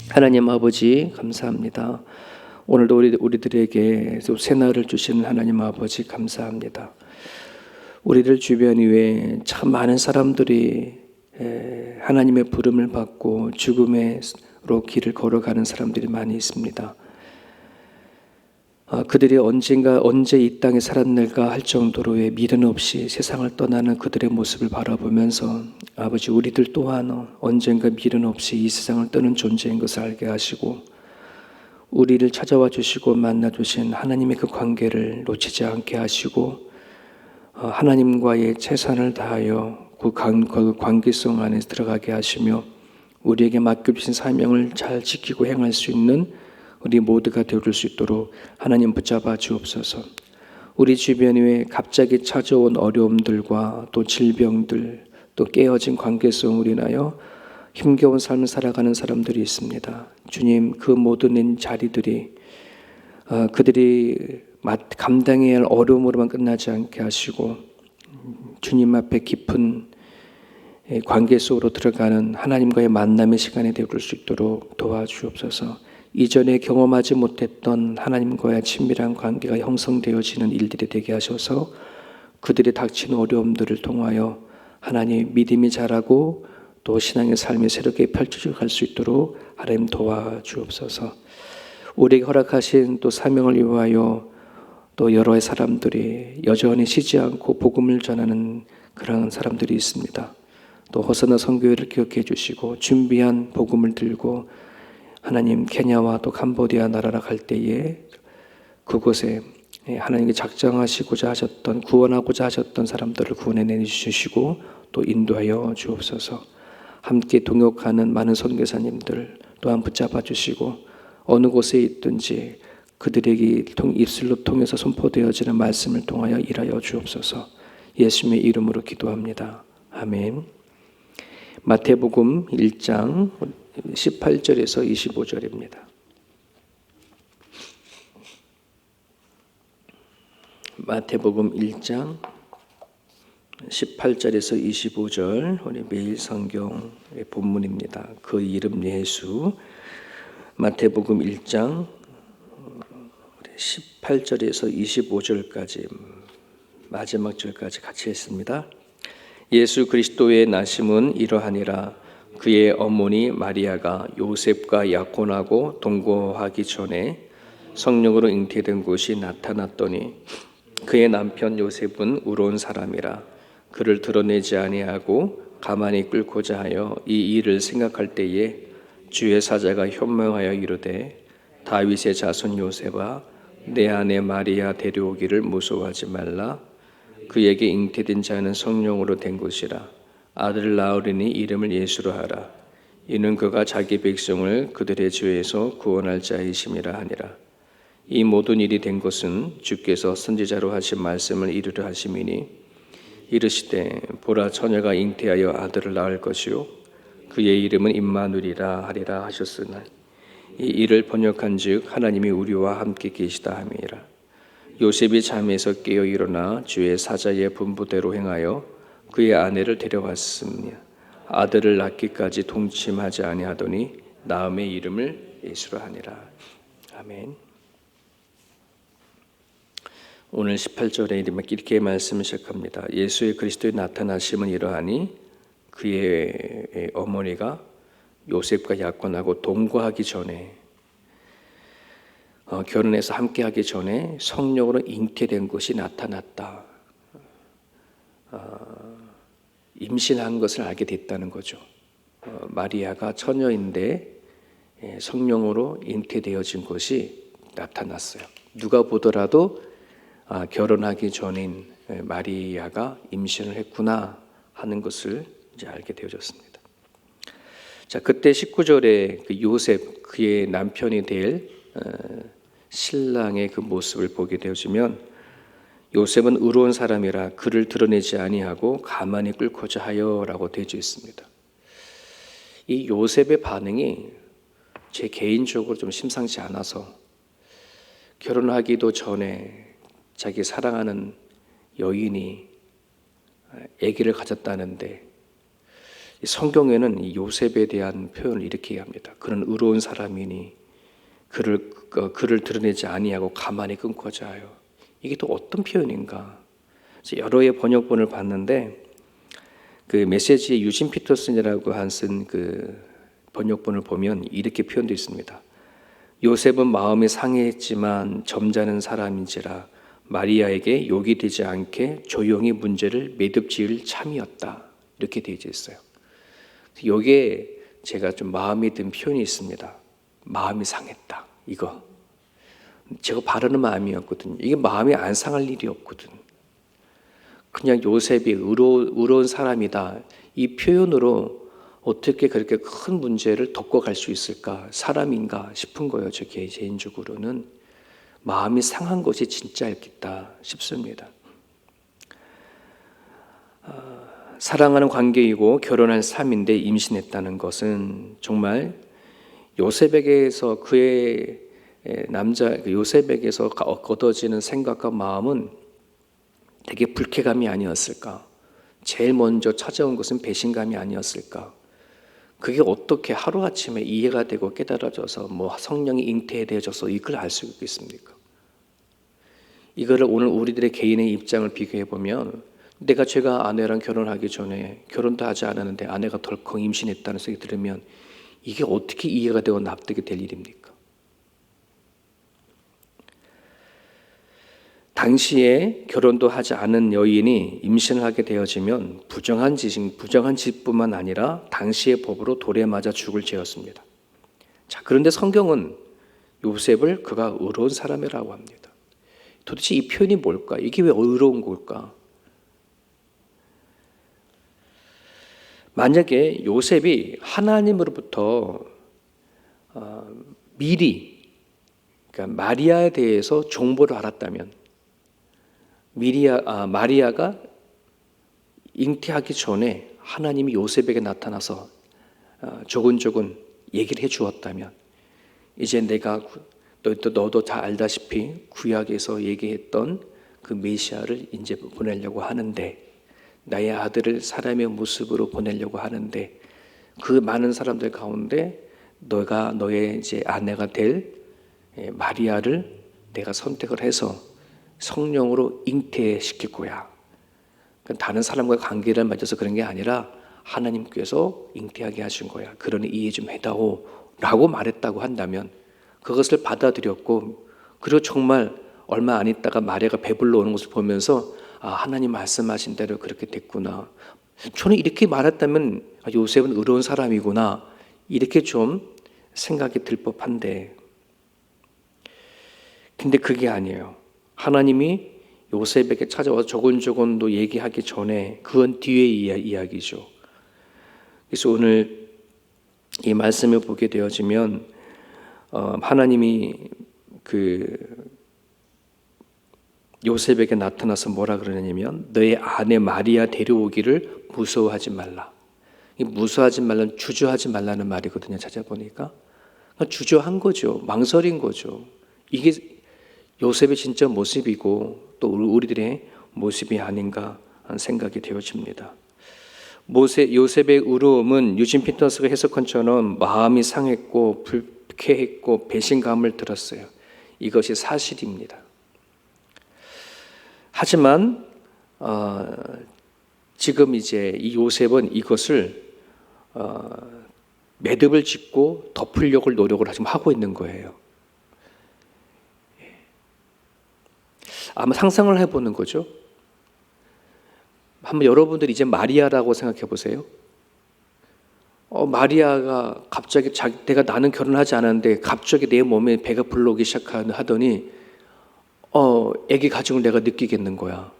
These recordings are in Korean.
하나님 아버지 감사합니다. 오늘도 우리들에게 새날을 주시는 하나님 아버지 감사합니다. 우리들 주변 위에 참 많은 사람들이 하나님의 부름을 받고 죽음으로 길을 걸어가는 사람들이 많이 있습니다. 그들이 언제 이 땅에 살았을까 할 정도로의 미련 없이 세상을 떠나는 그들의 모습을 바라보면서 아버지 우리들 또한 언젠가 미련 없이 이 세상을 떠는 존재인 것을 알게 하시고 우리를 찾아와 주시고 만나 주신 하나님의 그 관계를 놓치지 않게 하시고 하나님과의 최선을 다하여 그 관계성 안에 들어가게 하시며 우리에게 맡겨주신 사명을 잘 지키고 행할 수 있는 우리 모두가 되어줄 수 있도록 하나님 붙잡아 주옵소서. 우리 주변에 갑자기 찾아온 어려움들과 또 질병들 또 깨어진 관계성으로 인하여 힘겨운 삶을 살아가는 사람들이 있습니다. 주님, 그 모든 자리들이 그들이 감당해야 할 어려움으로만 끝나지 않게 하시고 주님 앞에 깊은 관계 속으로 들어가는 하나님과의 만남의 시간이 되어줄 수 있도록 도와주옵소서. 이전에 경험하지 못했던 하나님과의 친밀한 관계가 형성되어지는 일들이 되게 하셔서 그들이 닥치는 어려움들을 통하여 하나님 믿음이 자라고 또 신앙의 삶이 새롭게 펼쳐져 갈 수 있도록 하나님 도와주옵소서. 우리에게 허락하신 또 사명을 위하여 또 여러 사람들이 여전히 쉬지 않고 복음을 전하는 그런 사람들이 있습니다. 또 호사나 선교회를 기억해 주시고 준비한 복음을 들고 하나님 케냐와 또 캄보디아 나라라 갈 때에 그곳에 하나님께 작정하시고자 하셨던 구원하고자 하셨던 사람들을 구원해 주시고 또 인도하여 주옵소서. 함께 동역하는 많은 선교사님들 또한 붙잡아 주시고 어느 곳에 있든지 그들에게 입술로 통해서 선포되어지는 말씀을 통하여 일하여 주옵소서. 예수님의 이름으로 기도합니다. 아멘. 마태복음 1장 18절에서 25절입니다. 마태복음 1장 18절에서 25절 우리 매일 성경의 본문입니다. 그 이름 예수. 마태복음 1장 18절에서 25절까지 마지막 절까지 같이 했습니다. 예수 그리스도의 나심은 이러하니라. 그의 어머니 마리아가 요셉과 약혼하고 동거하기 전에 성령으로 잉태된 것이 나타났더니 그의 남편 요셉은 의로운 사람이라. 그를 드러내지 아니하고 가만히 끌고자 하여 이 일을 생각할 때에 주의 사자가 현명하여 이르되 다윗의 자손 요셉아 내 아내 마리아 데려오기를 무서워하지 말라. 그에게 잉태된 자는 성령으로 된 것이라. 아들을 낳으리니 이름을 예수로 하라. 이는 그가 자기 백성을 그들의 죄에서 구원할 자이심이라 하니라. 이 모든 일이 된 것은 주께서 선지자로 하신 말씀을 이루려 하심이니 이르시되 보라 처녀가 잉태하여 아들을 낳을 것이요 그의 이름은 임마누엘이라 하리라 하셨으나 이 일을 번역한즉 하나님이 우리와 함께 계시다 함이라. 요셉이 잠에서 깨어 일어나 주의 사자의 분부대로 행하여 그의 아내를 데려왔습니다. 아들을 낳기까지 동침하지 아니하더니 낳음의 이름을 예수라 하니라. 아멘. 오늘 18절에 이렇게 말씀을 시작합니다. 예수의 그리스도의 나타나심은 이러하니 그의 어머니가 요셉과 약혼하고 동거하기 전에 결혼해서 함께하기 전에 성령으로 잉태된 것이 나타났다. 임신한 것을 알게 됐다는 거죠. 마리아가 처녀인데 성령으로 잉태되어진 것이 나타났어요. 누가 보더라도 결혼하기 전인 마리아가 임신을 했구나 하는 것을 이제 알게 되어졌습니다. 자, 그때 19절에 그 요셉 그의 남편이 될 신랑의 그 모습을 보게 되어지면 요셉은 의로운 사람이라 그를 드러내지 아니하고 가만히 끌고자 하여라고 되어 있습니다. 이 요셉의 반응이 제 개인적으로 좀 심상치 않아서 결혼하기도 전에 자기 사랑하는 여인이 아기를 가졌다는데 성경에는 이 요셉에 대한 표현을 이렇게 합니다. 그는 의로운 사람이니 그를 드러내지 아니하고 가만히 끊고자 하여. 이게 또 어떤 표현인가? 여러의 번역본을 봤는데 그 메시지의 유진 피터슨이라고 한 쓴 그 번역본을 보면 이렇게 표현되어 있습니다. 요셉은 마음이 상해했지만 점잖은 사람인지라 마리아에게 욕이 되지 않게 조용히 문제를 매듭지을 참이었다. 이렇게 되어 있어요. 여기에 제가 좀 마음에 든 표현이 있습니다. 마음이 상했다. 이거 제가 바라는 마음이었거든요. 이게 마음이 안 상할 일이 없거든. 그냥 요셉이 의로운 사람이다. 이 표현으로 어떻게 그렇게 큰 문제를 덮고 갈 수 있을까? 사람인가 싶은 거예요. 저 개인적으로는 마음이 상한 것이 진짜였겠다 싶습니다. 사랑하는 관계이고 결혼한 삶인데 임신했다는 것은 정말 요셉에게서 그의 요셉에게서 얻어지는 생각과 마음은 되게 불쾌감이 아니었을까? 제일 먼저 찾아온 것은 배신감이 아니었을까? 그게 어떻게 하루아침에 이해가 되고 깨달아져서 성령이 잉태되어져서 이걸 알 수 있겠습니까? 이거를 오늘 우리들의 개인의 입장을 비교해 보면 제가 아내랑 결혼하기 전에 결혼도 하지 않았는데 아내가 덜컥 임신했다는 소리 들으면 이게 어떻게 이해가 되고 납득이 될 일입니까? 당시에 결혼도 하지 않은 여인이 임신을 하게 되어지면 부정한 짓뿐만 아니라 당시의 법으로 돌에 맞아 죽을 죄였습니다. 자, 그런데 성경은 요셉을 그가 의로운 사람이라고 합니다. 도대체 이 표현이 뭘까? 이게 왜 의로운 걸까? 만약에 요셉이 하나님으로부터 미리 그러니까 마리아에 대해서 정보를 알았다면 마리아가 잉태하기 전에 하나님이 요셉에게 나타나서 조근조근 얘기를 해 주었다면 이제 내가 너도 다 알다시피 구약에서 얘기했던 그 메시아를 이제 보내려고 하는데 나의 아들을 사람의 모습으로 보내려고 하는데 그 많은 사람들 가운데 너의 이제 아내가 될 마리아를 내가 선택을 해서 성령으로 잉태시킬 거야. 그러니까 다른 사람과의 관계를 맺어서 그런 게 아니라 하나님께서 잉태하게 하신 거야. 그러니 이해 좀 해다오 라고 말했다고 한다면 그것을 받아들였고 그리고 정말 얼마 안 있다가 마리아가 배불러 오는 것을 보면서 하나님 말씀하신 대로 그렇게 됐구나. 저는 이렇게 말했다면 요셉은 의로운 사람이구나. 이렇게 좀 생각이 들 법한데 근데 그게 아니에요. 하나님이 요셉에게 찾아와서 조곤조곤도 얘기하기 전에 그건 뒤의 이야기죠. 그래서 오늘 이 말씀을 보게 되어지면 하나님이 요셉에게 나타나서 뭐라 그러냐면 너의 아내 마리아 데려오기를 무서워하지 말라. 이 무서워하지 말라는 주저하지 말라는 말이거든요. 찾아보니까 주저한 거죠. 망설인 거죠. 이게 요셉의 진짜 모습이고 또 우리들의 모습이 아닌가 하는 생각이 되어집니다. 요셉의 의로움은 유진 피터스가 해석한 것처럼 마음이 상했고 불쾌했고 배신감을 들었어요. 이것이 사실입니다. 하지만 지금 이제 이 요셉은 이것을 매듭을 짓고 덮으려고 노력을 지금 하고 있는 거예요. 아마 상상을 해보는 거죠. 한번 여러분들 이제 마리아라고 생각해 보세요. 마리아가 갑자기 내가 나는 결혼하지 않았는데 갑자기 내 몸에 배가 불러오기 시작하더니 아기 가짐을 내가 느끼겠는 거야.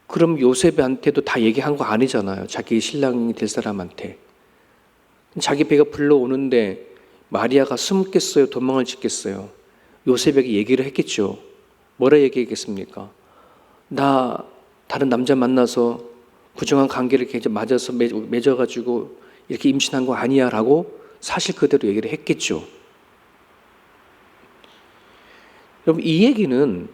그럼 요셉한테도 다 얘기한 거 아니잖아요. 자기 신랑이 될 사람한테. 자기 배가 불러오는데 마리아가 숨겠어요? 도망을 짓겠어요? 요셉에게 얘기를 했겠죠. 뭐라 얘기했겠습니까? 나 다른 남자 만나서 부정한 관계를 이렇게 맞아서 맺어가지고 이렇게 임신한 거 아니야 라고 사실 그대로 얘기를 했겠죠. 여러분 이 얘기는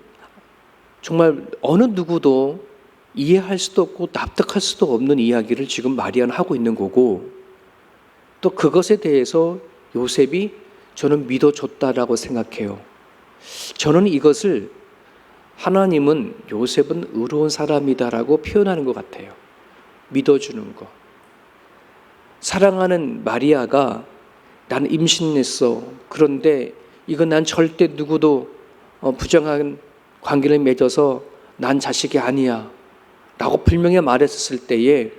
정말 어느 누구도 이해할 수도 없고 납득할 수도 없는 이야기를 지금 마리아는 하고 있는 거고, 또 그것에 대해서 요셉이 저는 믿어줬다라고 생각해요. 저는 이것을 하나님은 요셉은 의로운 사람이다라고 표현하는 것 같아요. 믿어주는 거. 사랑하는 마리아가 난 임신했어. 그런데 이건 난 절대 누구도 부정한 관계를 맺어서 난 자식이 아니야 라고 분명히 말했을 때에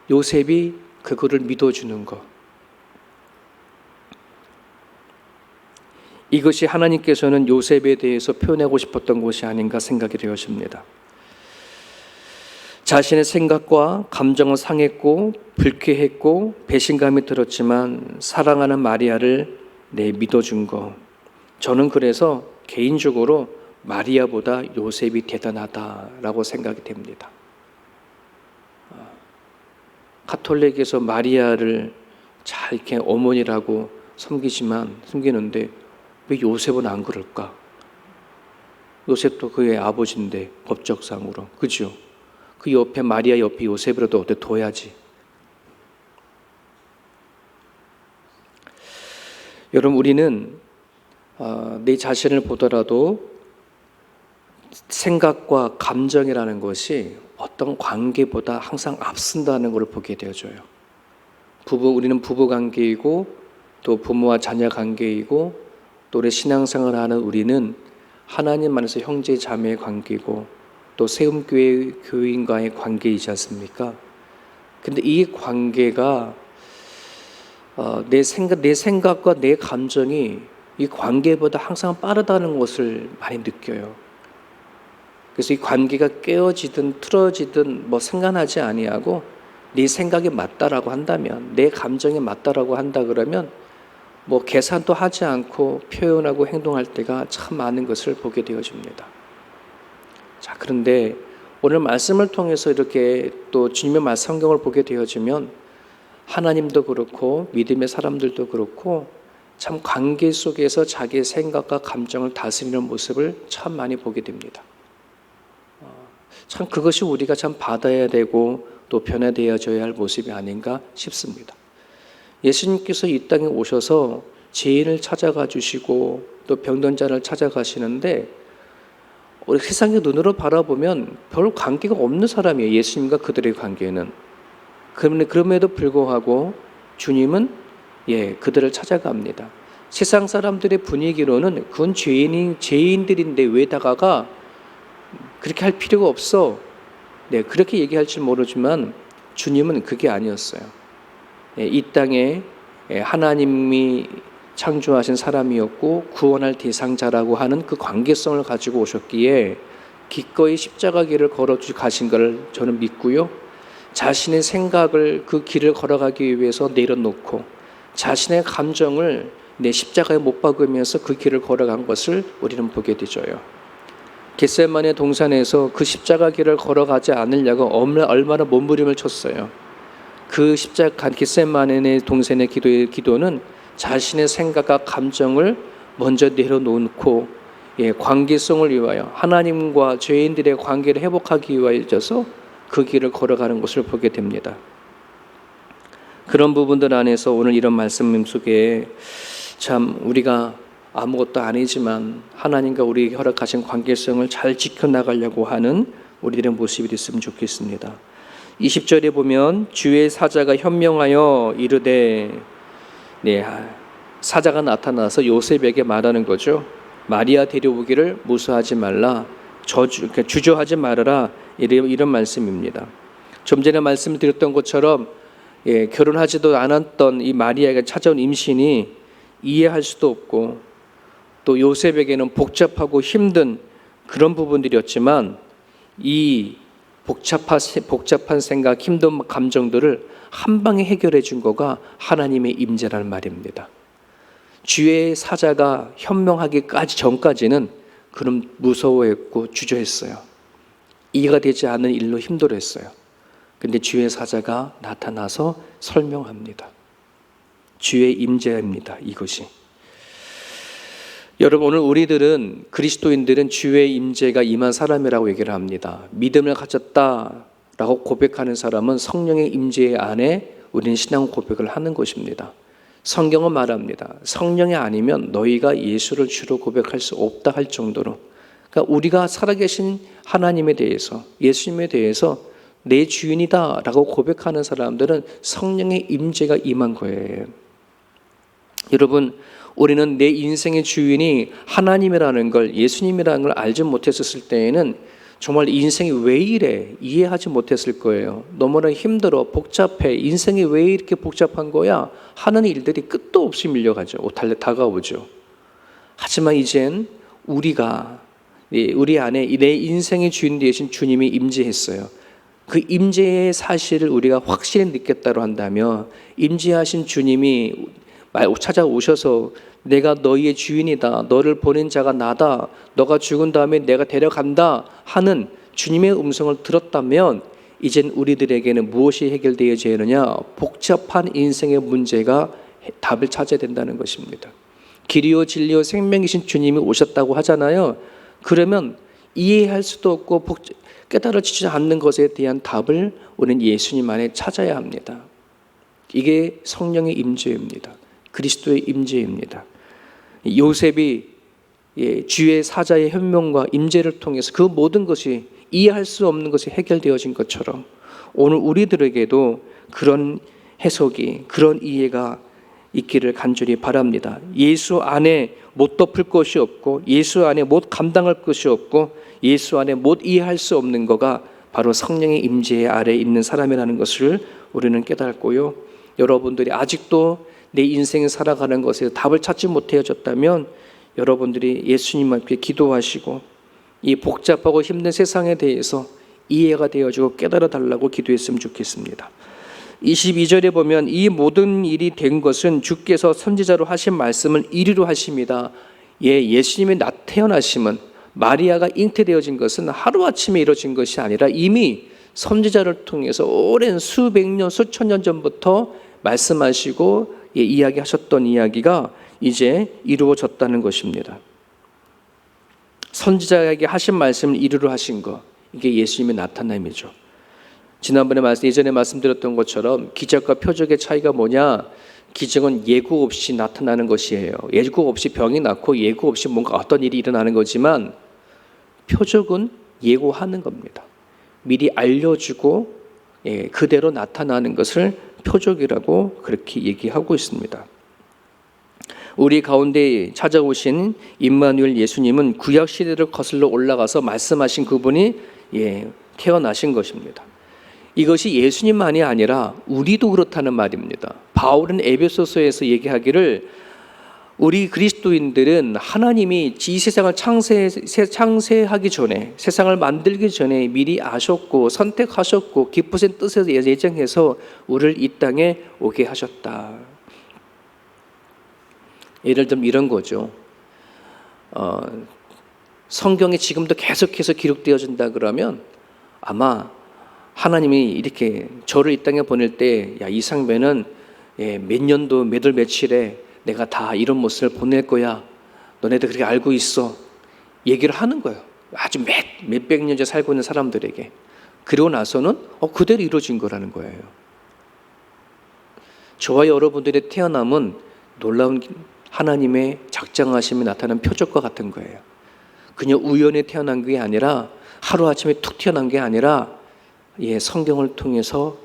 요셉이 그거를 믿어주는 거. 이것이 하나님께서는 요셉에 대해서 표현하고 싶었던 것이 아닌가 생각이 되어집니다. 자신의 생각과 감정은 상했고 불쾌했고 배신감이 들었지만 사랑하는 마리아를 믿어준 거. 저는 그래서 개인적으로 마리아보다 요셉이 대단하다라고 생각이 됩니다. 가톨릭에서 마리아를 잘 이렇게 어머니라고 섬기는데 왜 요셉은 안 그럴까? 요셉도 그의 아버지인데 법적상으로, 그죠? 그 옆에 마리아 옆에 요셉이라도 어디 둬야지. 여러분, 우리는 내 자신을 보더라도 생각과 감정이라는 것이 어떤 관계보다 항상 앞선다는 것을 보게 되어져요. 우리는 부부 관계이고 또 부모와 자녀 관계이고 또 우리 신앙생활을 하는 우리는 하나님 안에서 형제 자매의 관계고 또 세움교회 교인과의 관계이지 않습니까? 근데 이 관계가 내 생각과 내 감정이 이 관계보다 항상 빠르다는 것을 많이 느껴요. 그래서 이 관계가 깨어지든 틀어지든 상관하지 아니하고 네 생각이 맞다라고 한다면, 내 감정이 맞다라고 한다 그러면 계산도 하지 않고 표현하고 행동할 때가 참 많은 것을 보게 되어집니다. 자, 그런데 오늘 말씀을 통해서 이렇게 또 주님의 성경을 보게 되어지면 하나님도 그렇고 믿음의 사람들도 그렇고 참 관계 속에서 자기의 생각과 감정을 다스리는 모습을 참 많이 보게 됩니다. 참 그것이 우리가 참 받아야 되고 또 변화되어져야 할 모습이 아닌가 싶습니다. 예수님께서 이 땅에 오셔서 죄인을 찾아가 주시고 또 병든 자를 찾아가시는데 우리 세상의 눈으로 바라보면 별 관계가 없는 사람이에요. 예수님과 그들의 관계는. 그럼에도 불구하고 주님은 그들을 찾아갑니다. 세상 사람들의 분위기로는 그건 죄인들인데 왜 다가가? 그렇게 할 필요가 없어. 그렇게 얘기할지 모르지만 주님은 그게 아니었어요. 이 땅에 하나님이 창조하신 사람이었고 구원할 대상자라고 하는 그 관계성을 가지고 오셨기에 기꺼이 십자가 길을 걸어 가신 걸 저는 믿고요. 자신의 생각을 그 길을 걸어가기 위해서 내려놓고 자신의 감정을 내 십자가에 못 박으면서 그 길을 걸어간 것을 우리는 보게 되죠요. 겟세마네 동산에서 그 십자가 길을 걸어가지 않으려고 얼마나 몸부림을 쳤어요. 그 십자가 겟세마네 동산의 기도는 자신의 생각과 감정을 먼저 내려놓고 관계성을 위하여 하나님과 죄인들의 관계를 회복하기 위하여서 그 길을 걸어가는 것을 보게 됩니다. 그런 부분들 안에서 오늘 이런 말씀 속에 참 우리가 아무것도 아니지만 하나님과 우리에게 허락하신 관계성을 잘 지켜나가려고 하는 우리들의 모습이 됐으면 좋겠습니다. 20절에 보면 주의 사자가 현명하여 이르되, 사자가 나타나서 요셉에게 말하는 거죠. 마리아 데려오기를 무수하지 말라, 주저하지 말아라, 이런 말씀입니다. 좀 전에 말씀드렸던 것처럼 결혼하지도 않았던 이 마리아에게 찾아온 임신이 이해할 수도 없고 또 요셉에게는 복잡하고 힘든 그런 부분들이었지만 이 복잡한 생각, 힘든 감정들을 한 방에 해결해 준 거가 하나님의 임재라는 말입니다. 주의 사자가 현명하기까지 전까지는 그는 무서워했고 주저했어요. 이해가 되지 않는 일로 힘들어했어요. 근데 주의 사자가 나타나서 설명합니다. 주의 임재입니다. 이것이. 여러분, 오늘 우리들은 그리스도인들은 주의 임재가 임한 사람이라고 얘기를 합니다. 믿음을 가졌다라고 고백하는 사람은 성령의 임재 안에 우리는 신앙 고백을 하는 것입니다. 성경은 말합니다. 성령이 아니면 너희가 예수를 주로 고백할 수 없다 할 정도로, 그러니까 우리가 살아계신 하나님에 대해서, 예수님에 대해서 내 주인이다 라고 고백하는 사람들은 성령의 임재가 임한 거예요. 여러분, 우리는 내 인생의 주인이 하나님이라는 걸, 예수님이라는 걸 알지 못했었을 때에는 정말 인생이 왜 이래 이해하지 못했을 거예요. 너무나 힘들어, 복잡해, 인생이 왜 이렇게 복잡한 거야 하는 일들이 끝도 없이 밀려가죠. 다가오죠. 하지만 이젠 우리 안에 내 인생의 주인 되신 주님이 임재했어요. 그 임재의 사실을 우리가 확실히 느꼈다고 한다면, 임재하신 주님이 찾아오셔서 내가 너희의 주인이다, 너를 보낸 자가 나다, 너가 죽은 다음에 내가 데려간다 하는 주님의 음성을 들었다면, 이젠 우리들에게는 무엇이 해결되어져야 하느냐? 복잡한 인생의 문제가 답을 찾아야 된다는 것입니다. 길이요 진리요 생명이신 주님이 오셨다고 하잖아요. 그러면 이해할 수도 없고 깨달아지지 않는 것에 대한 답을 우리는 예수님 안에 찾아야 합니다. 이게 성령의 임재입니다. 그리스도의 임재입니다. 요셉이 주의 사자의 현명과 임재를 통해서 그 모든 것이, 이해할 수 없는 것이 해결되어진 것처럼 오늘 우리들에게도 그런 해석이, 그런 이해가 있기를 간절히 바랍니다. 예수 안에 못 덮을 것이 없고, 예수 안에 못 감당할 것이 없고, 예수 안에 못 이해할 수 없는 거가 바로 성령의 임재 아래에 있는 사람이라는 것을 우리는 깨닫고요. 여러분들이 아직도 내 인생을 살아가는 것에 답을 찾지 못하셨다면 여러분들이 예수님 앞에 기도하시고 이 복잡하고 힘든 세상에 대해서 이해가 되어지고 깨달아 달라고 기도했으면 좋겠습니다. 22절에 보면 이 모든 일이 된 것은 주께서 선지자로 하신 말씀을 이루려 하심이다. 예수님의 태어나심은, 마리아가 잉태되어진 것은 하루아침에 이루어진 것이 아니라 이미 선지자를 통해서 오랜 수백 년, 수천 년 전부터 말씀하시고 이야기하셨던 이야기가 이제 이루어졌다는 것입니다. 선지자에게 하신 말씀을 이루려 하신 것, 이게 예수님의 나타남이죠. 지난번에 예전에 말씀드렸던 것처럼 기적과 표적의 차이가 뭐냐? 기적은 예고 없이 나타나는 것이에요. 예고 없이 병이 낫고 예고 없이 뭔가 어떤 일이 일어나는 거지만, 표적은 예고하는 겁니다. 미리 알려주고 그대로 나타나는 것을 표적이라고 그렇게 얘기하고 있습니다. 우리 가운데 찾아오신 임마누엘 예수님은 구약 시대를 거슬러 올라가서 말씀하신 그분이 태어나신 것입니다. 이것이 예수님만이 아니라 우리도 그렇다는 말입니다. 바울은 에베소서에서 얘기하기를 우리 그리스도인들은 하나님이 이 세상을 창세하기 전에, 세상을 만들기 전에 미리 아셨고 선택하셨고 기쁘신 뜻에서 예정해서 우리를 이 땅에 오게 하셨다. 예를 들면 이런 거죠. 성경에 지금도 계속해서 기록되어진다 그러면 아마 하나님이 이렇게 저를 이 땅에 보낼 때, 야, 이상배는 몇 년도 몇 월 며칠에 내가 다 이런 모습을 보낼 거야, 너네들 그렇게 알고 있어, 얘기를 하는 거예요. 아주 몇백 년째 살고 있는 사람들에게. 그리고 나서는 그대로 이루어진 거라는 거예요. 저와 여러분들의 태어남은 놀라운 하나님의 작정하심이 나타나는 표적과 같은 거예요. 그냥 우연히 태어난 게 아니라, 하루아침에 툭 태어난 게 아니라 성경을 통해서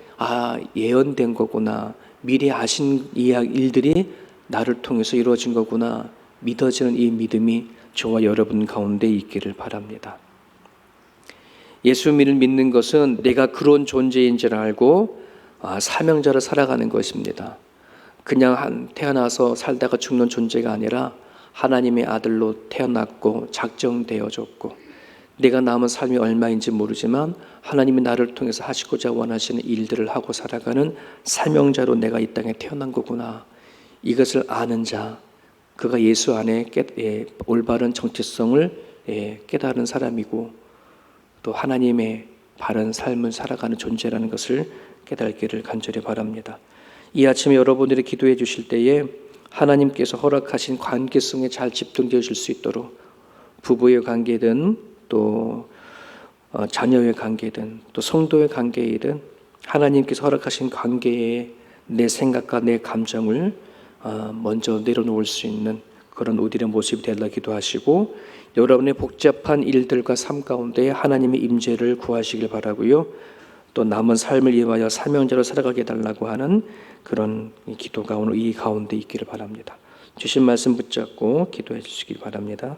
예언된 거구나, 미리 아신 일들이 나를 통해서 이루어진 거구나 믿어지는 이 믿음이 저와 여러분 가운데 있기를 바랍니다. 예수님을 믿는 것은 내가 그런 존재인 줄 알고 사명자로 살아가는 것입니다. 그냥 태어나서 살다가 죽는 존재가 아니라 하나님의 아들로 태어났고 작정되어졌고, 내가 남은 삶이 얼마인지 모르지만 하나님이 나를 통해서 하시고자 원하시는 일들을 하고 살아가는 사명자로 내가 이 땅에 태어난 거구나, 이것을 아는 자, 그가 예수 안에 올바른 정체성을 깨달은 사람이고 또 하나님의 바른 삶을 살아가는 존재라는 것을 깨닫기를 간절히 바랍니다. 이 아침에 여러분들이 기도해 주실 때에 하나님께서 허락하신 관계성에 잘 집중되어질 수 있도록 부부의 관계든 또 자녀의 관계든 또 성도의 관계이든 하나님께서 허락하신 관계에 내 생각과 내 감정을 먼저 내려놓을 수 있는 그런 우리의 모습이 되려 기도하시고 여러분의 복잡한 일들과 삶 가운데 하나님의 임재를 구하시길 바라고요. 또 남은 삶을 위하여 사명자로 살아가게 해달라고 하는 그런 기도가 오늘 이 가운데 있기를 바랍니다. 주신 말씀 붙잡고 기도해 주시길 바랍니다.